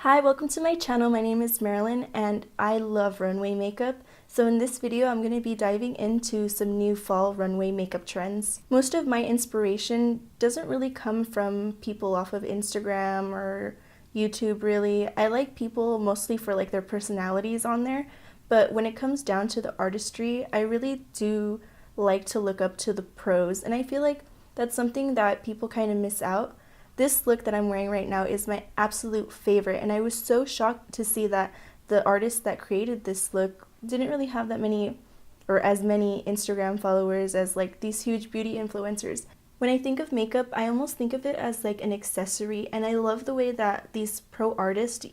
Hi, welcome to my channel. My name is Marilyn and I love runway makeup. So in this video, I'm going to be diving into some new fall runway makeup trends. Most of my inspiration doesn't really come from people off of Instagram or YouTube really. I like people mostly for like their personalities on there, but when it comes down to the artistry, I really do like to look up to the pros, and I feel like that's something that people kind of miss out. This look that I'm wearing right now is my absolute favorite, and I was so shocked to see that the artist that created this look didn't really have that many or as many Instagram followers as like these huge beauty influencers. When I think of makeup, I almost think of it as like an accessory, and I love the way that these pro artists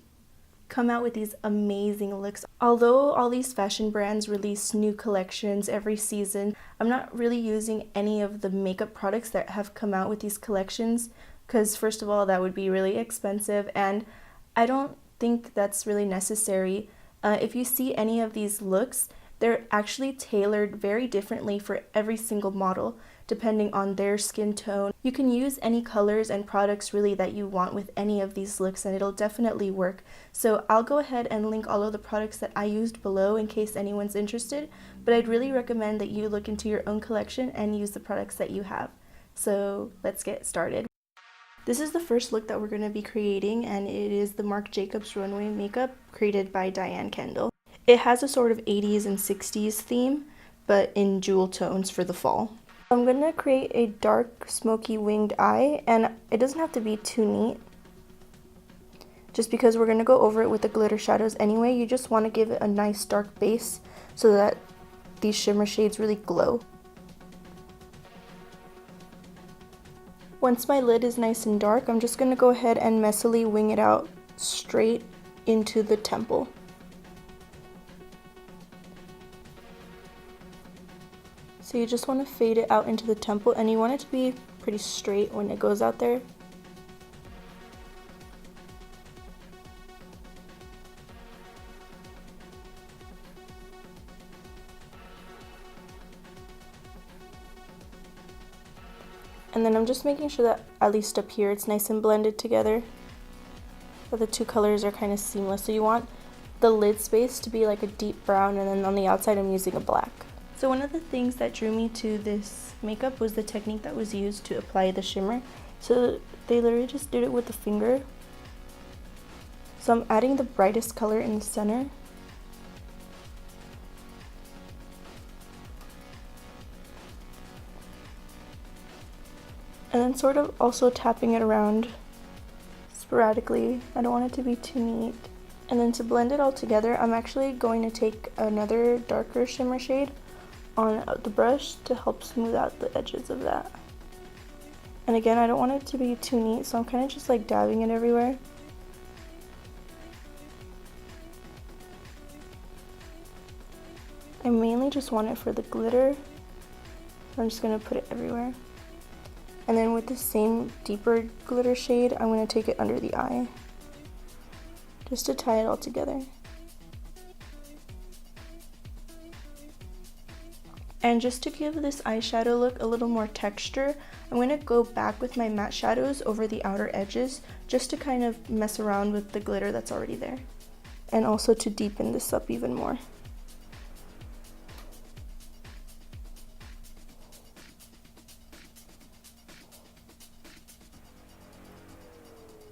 come out with these amazing looks. Although all these fashion brands release new collections every season, I'm not really using any of the makeup products that have come out with these collections, because first of all, that would be really expensive, and I don't think that's really necessary. If you see any of these looks, they're actually tailored very differently for every single model, depending on their skin tone. You can use any colors and products really that you want with any of these looks, and it'll definitely work. So I'll go ahead and link all of the products that I used below in case anyone's interested, but I'd really recommend that you look into your own collection and use the products that you have. So let's get started. This is the first look that we're going to be creating, and it is the Marc Jacobs runway makeup created by Diane Kendal. It has a sort of 80s and 60s theme, but in jewel tones for the fall. I'm going to create a dark smoky winged eye, and it doesn't have to be too neat. Just because we're going to go over it with the glitter shadows anyway, you just want to give it a nice dark base so that these shimmer shades really glow. Once my lid is nice and dark, I'm just going to go ahead and messily wing it out straight into the temple. So you just want to fade it out into the temple, and you want it to be pretty straight when it goes out there. And then I'm just making sure that at least up here it's nice and blended together, that the two colors are kind of seamless. So you want the lid space to be like a deep brown, and then on the outside I'm using a black. So one of the things that drew me to this makeup was the technique that was used to apply the shimmer. So they literally just did it with the finger. So I'm adding the brightest color in the center. And then sort of also tapping it around sporadically. I don't want it to be too neat. And then to blend it all together, I'm actually going to take another darker shimmer shade on the brush to help smooth out the edges of that. And again, I don't want it to be too neat, so I'm kind of just like dabbing it everywhere. I mainly just want it for the glitter, so I'm just going to put it everywhere. And then with the same deeper glitter shade, I'm going to take it under the eye, just to tie it all together. And just to give this eyeshadow look a little more texture, I'm going to go back with my matte shadows over the outer edges, just to kind of mess around with the glitter that's already there, and also to deepen this up even more.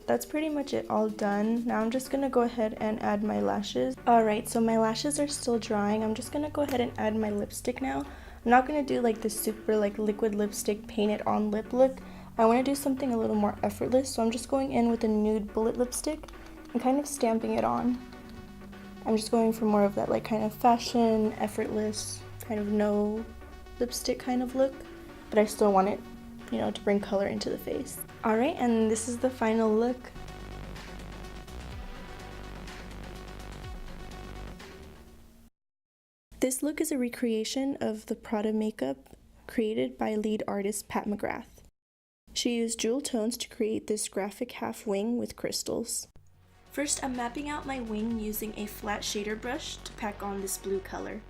That's pretty much it all done. Now I'm just gonna go ahead and add my lashes. Alright, so my lashes are still drying. I'm just gonna go ahead and add my lipstick now. I'm not gonna do like this super like liquid lipstick painted on lip look. I wanna do something a little more effortless, so I'm just going in with a nude bullet lipstick and kind of stamping it on. I'm just going for more of that like kind of fashion, effortless, kind of no lipstick kind of look, but I still want it, you know, to bring color into the face. Alright, and this is the final look. This look is a recreation of the Prada makeup created by lead artist Pat McGrath. She used jewel tones to create this graphic half wing with crystals. First, I'm mapping out my wing using a flat shader brush to pack on this blue color.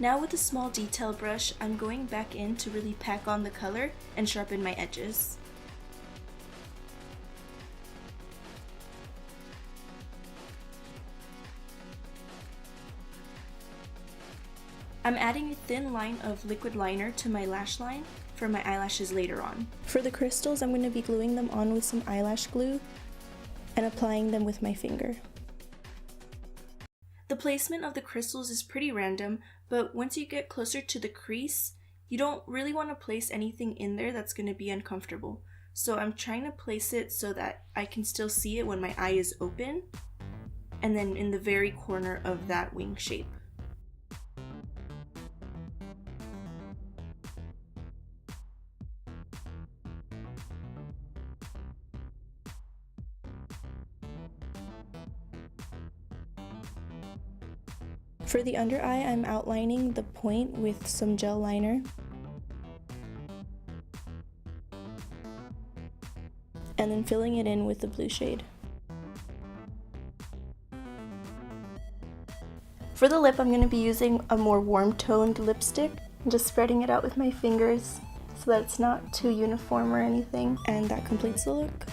Now with a small detail brush, I'm going back in to really pack on the color and sharpen my edges. I'm adding a thin line of liquid liner to my lash line for my eyelashes later on. For the crystals, I'm going to be gluing them on with some eyelash glue and applying them with my finger. The placement of the crystals is pretty random, but once you get closer to the crease, you don't really want to place anything in there that's going to be uncomfortable. So I'm trying to place it so that I can still see it when my eye is open, and then in the very corner of that wing shape. For the under eye, I'm outlining the point with some gel liner. And then filling it in with the blue shade. For the lip, I'm going to be using a more warm toned lipstick. I'm just spreading it out with my fingers so that it's not too uniform or anything. And that completes the look.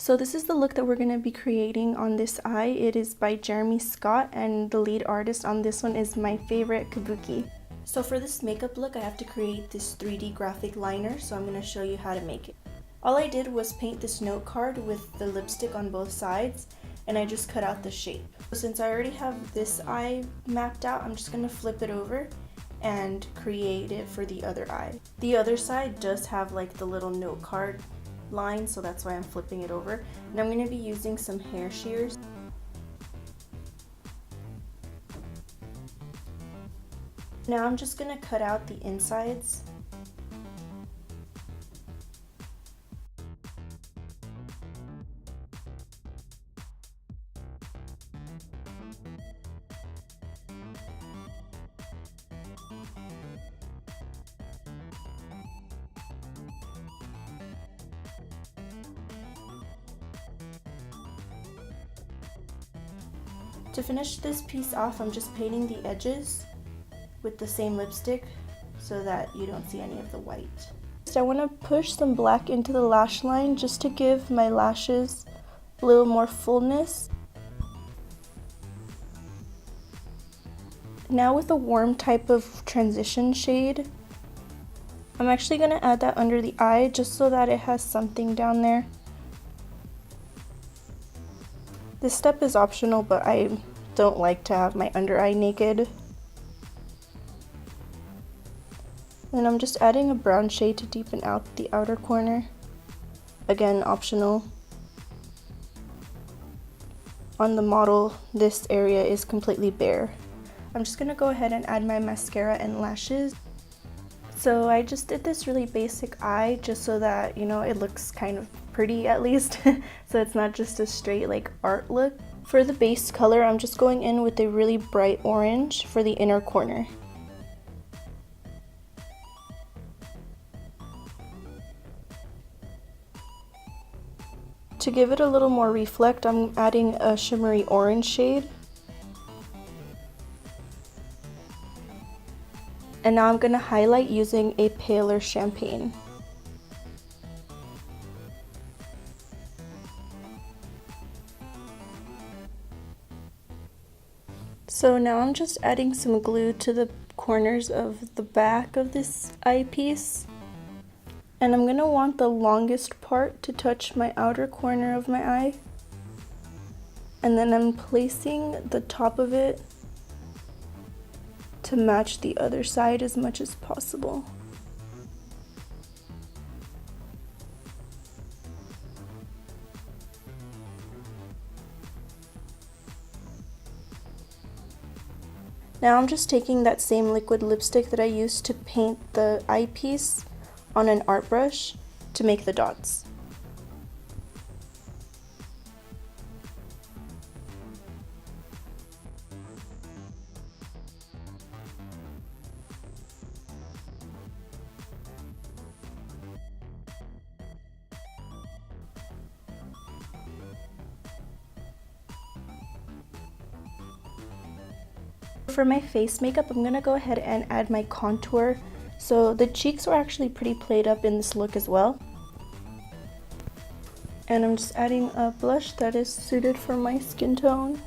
So this is the look that we're going to be creating on this eye. It is by Jeremy Scott, and the lead artist on this one is my favorite, Kabuki. So for this makeup look, I have to create this 3D graphic liner, so I'm going to show you how to make it. All I did was paint this note card with the lipstick on both sides, and I just cut out the shape. Since I already have this eye mapped out, I'm just going to flip it over and create it for the other eye. The other side does have like the little note card line, so that's why I'm flipping it over. And I'm going to be using some hair shears. Now I'm just going to cut out the insides. To finish this piece off, I'm just painting the edges with the same lipstick so that you don't see any of the white. So I want to push some black into the lash line just to give my lashes a little more fullness. Now with a warm type of transition shade, I'm actually going to add that under the eye just so that it has something down there. This step is optional, but I don't like to have my under eye naked. And I'm just adding a brown shade to deepen out the outer corner. Again, optional. On the model, this area is completely bare. I'm just going to go ahead and add my mascara and lashes. So I just did this really basic eye just so that, you know, it looks kind of pretty at least. So it's not just a straight like art look. For the base color, I'm just going in with a really bright orange for the inner corner. To give it a little more reflect, I'm adding a shimmery orange shade. And now I'm going to highlight using a paler champagne. So now I'm just adding some glue to the corners of the back of this eyepiece. And I'm going to want the longest part to touch my outer corner of my eye. And then I'm placing the top of it to match the other side as much as possible. Now I'm just taking that same liquid lipstick that I used to paint the eyepiece on an art brush to make the dots. For my face makeup, I'm gonna go ahead and add my contour. So the cheeks were actually pretty played up in this look as well. And I'm just adding a blush that is suited for my skin tone.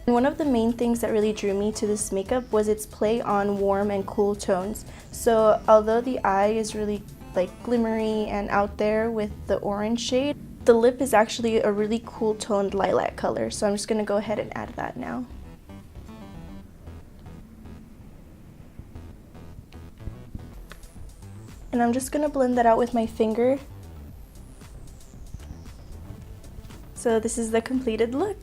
One of the main things that really drew me to this makeup was its play on warm and cool tones. So although the eye is really like glimmery and out there with the orange shade, the lip is actually a really cool toned lilac color. So I'm just gonna go ahead and add that now. And I'm just gonna blend that out with my finger. So this is the completed look.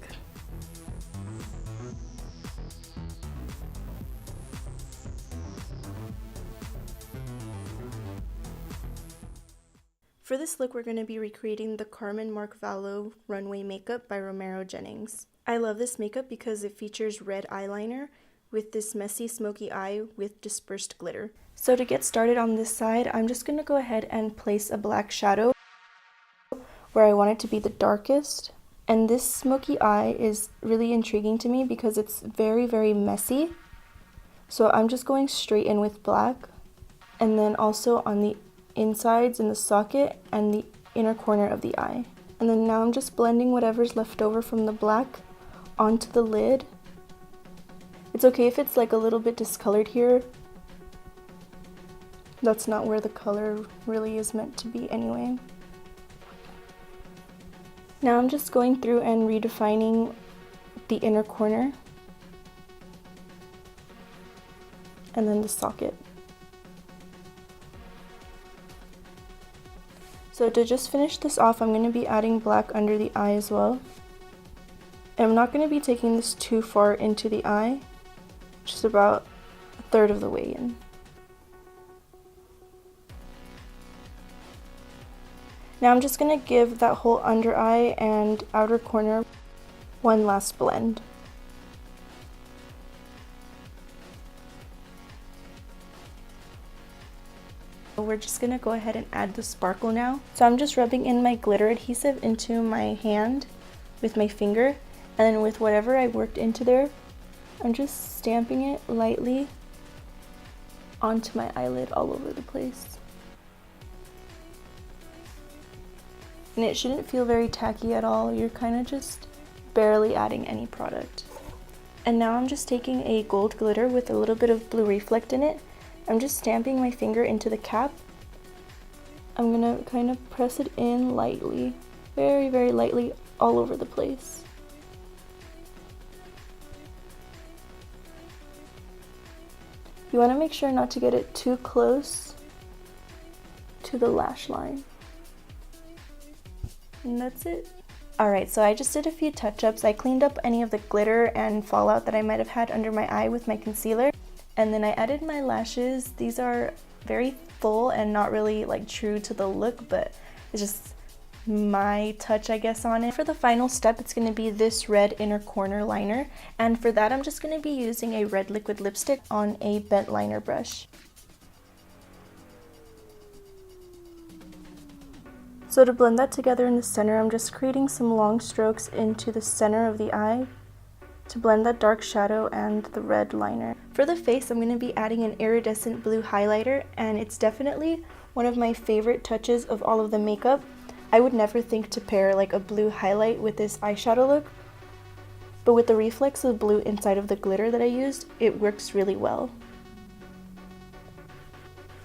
For this look, we're going to be recreating the Carmen Marc Valvo Runway makeup by Romero Jennings. I love this makeup because it features red eyeliner with this messy smoky eye with dispersed glitter. So to get started on this side, I'm just going to go ahead and place a black shadow where I want it to be the darkest. And this smoky eye is really intriguing to me because it's very, very messy. So I'm just going straight in with black, and then also on the insides in the socket and the inner corner of the eye. And then now I'm just blending whatever's left over from the black onto the lid. It's okay if it's like a little bit discolored here. That's not where the color really is meant to be anyway. Now I'm just going through and redefining the inner corner and then the socket. So to just finish this off, I'm going to be adding black under the eye as well. And I'm not going to be taking this too far into the eye, just about a third of the way in. Now I'm just going to give that whole under eye and outer corner one last blend. We're just going to go ahead and add the sparkle now. So I'm just rubbing in my glitter adhesive into my hand with my finger, and then with whatever I worked into there, I'm just stamping it lightly onto my eyelid all over the place. And it shouldn't feel very tacky at all. You're kind of just barely adding any product. And now I'm just taking a gold glitter with a little bit of blue reflect in it. I'm just stamping my finger into the cap. I'm gonna kind of press it in lightly, very, very lightly all over the place. You want to make sure not to get it too close to the lash line. And that's it. Alright, so I just did a few touch-ups. I cleaned up any of the glitter and fallout that I might have had under my eye with my concealer. And then I added my lashes. These are very full and not really like true to the look, but it's just my touch, I guess, on it. For the final step, it's going to be this red inner corner liner. And for that, I'm just going to be using a red liquid lipstick on a bent liner brush. So to blend that together in the center, I'm just creating some long strokes into the center of the eye to blend that dark shadow and the red liner. For the face, I'm going to be adding an iridescent blue highlighter, and it's definitely one of my favorite touches of all of the makeup. I would never think to pair like a blue highlight with this eyeshadow look, but with the reflex of blue inside of the glitter that I used, it works really well.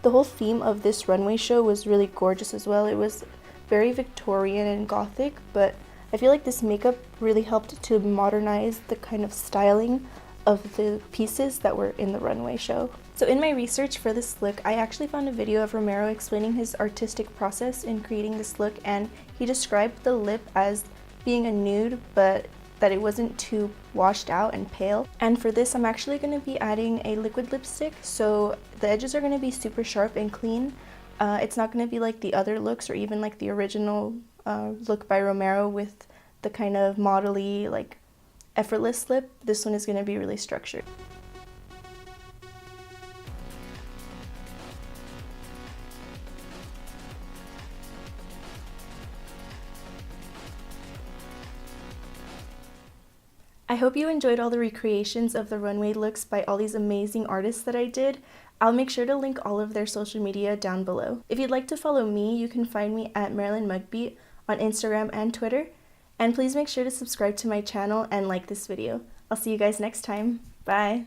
The whole theme of this runway show was really gorgeous as well. It was very Victorian and gothic, but I feel like this makeup really helped to modernize the kind of styling of the pieces that were in the runway show. So in my research for this look, I actually found a video of Romero explaining his artistic process in creating this look, and he described the lip as being a nude, but that it wasn't too washed out and pale. And for this, I'm actually going to be adding a liquid lipstick, so the edges are going to be super sharp and clean. It's not going to be like the other looks or even like the original look by Romero with the kind of modelly, like effortless lip. This one is going to be really structured. I hope you enjoyed all the recreations of the runway looks by all these amazing artists that I did. I'll make sure to link all of their social media down below. If you'd like to follow me, you can find me at MarilynMugBeat on Instagram and Twitter. And please make sure to subscribe to my channel and like this video. I'll see you guys next time. Bye!